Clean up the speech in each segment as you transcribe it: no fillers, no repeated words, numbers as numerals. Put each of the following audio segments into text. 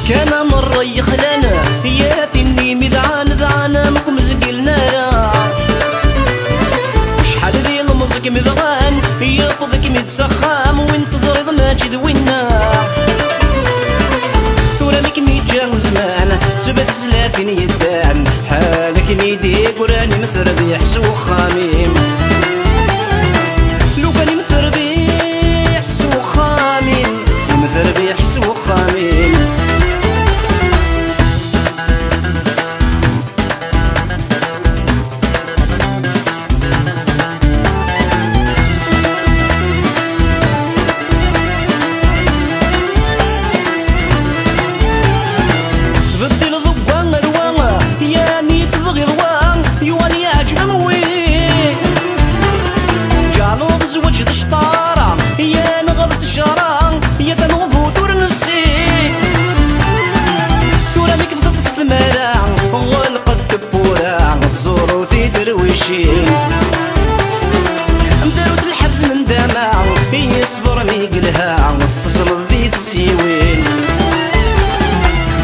كان مرة يخلانا يا ثني مذعان ذعانا مكم زقلنا شحال ذي المزق مذغان يقضك متسخام وانت زريض ماجد وينا ثورة ميك ميجان زمان تبت سلاتين يدان حالك نيديك وراني مثل بيحس وخاميم لو كان مثل بيحس وخاميم مثل بيحس وخاميم وجد شطارة يا نغضت شران يا ثنو فوتور نسي ثورة ميك بضت في ثمارة غلقت دبورة تزورو ثي درويشين مداروت الحرز من دمع يصبر ميقلها تصل ذي تزيوين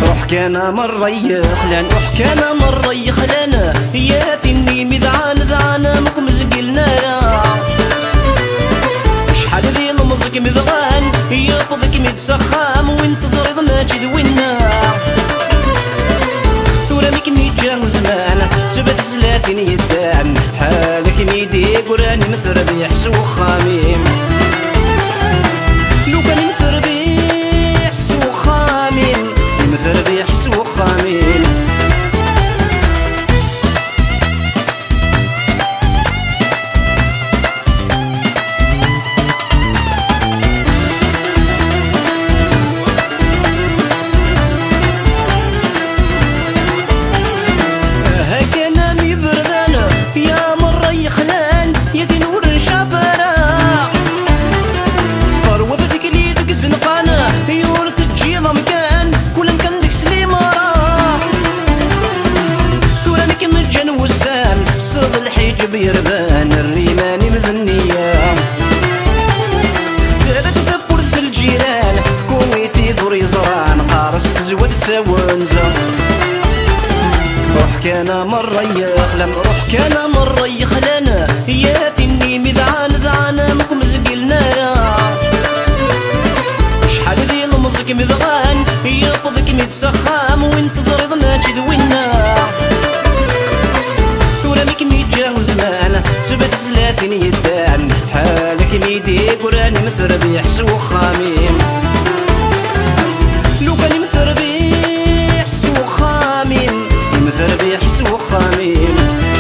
روح كان مرة يخلان روح كان مرة يخلان يا ثني مذعان ذعانا مكم زقلنا شحال ذي المزق مذغان يقضك متسخام وانت زريض ماجد وينا ثورة ميك ميجان زمان تبت سلاتين يدان حالك نيديك وراني مثل بيحس وخاميم لو كان مثل بيحس وخاميم مثل بيحس وخاميم بيربان الريماني مذنية جالت ذبور في الجيران كوميثي ذوري زران قارس تزوج تاونزا روح كان مرة يخلم روح كان مرة يخلان يا ثني مذعان ذعانا مكم زقلنا شحال ذي المزق مذغان يقضك متسخام وانت زريض ماجد وينا زمان تبت سلاتين يدان حالك نيديك وراني مثل بيحس وخاميم لو كان مثل بيحس وخاميم مثل بيحس وخاميم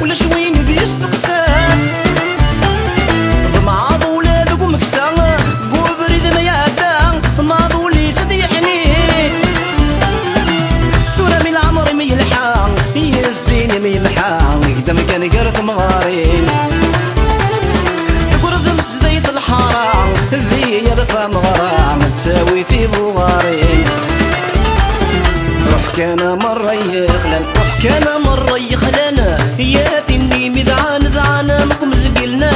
ولا شوين بيستقسان ضمعاض ولادك ومكسان قوبريد ما يعدان ضمعاض لي صديحني ثورة من العمر ما يلحان هي الزين ما يمحان قدام كان قرث مغارين تقرض مسديث الحرام ذي يرثى مغرام تساوي في بوغارين روح كان مرة يخلن روح كان مرة يخلن يا ثني مذعان ذعانا مكم زقلنا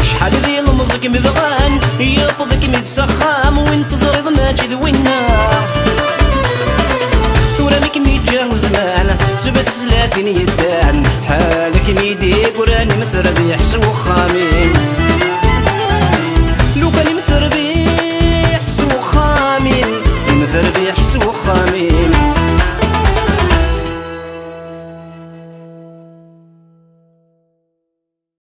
شحال ذي المزق مذغان يقضك متسخام وانت زريض ماجد وينا ثورة ميك ميجان زمان تبت سلاتين يدان حالك نيديك وراني مثل بيحس وخاميم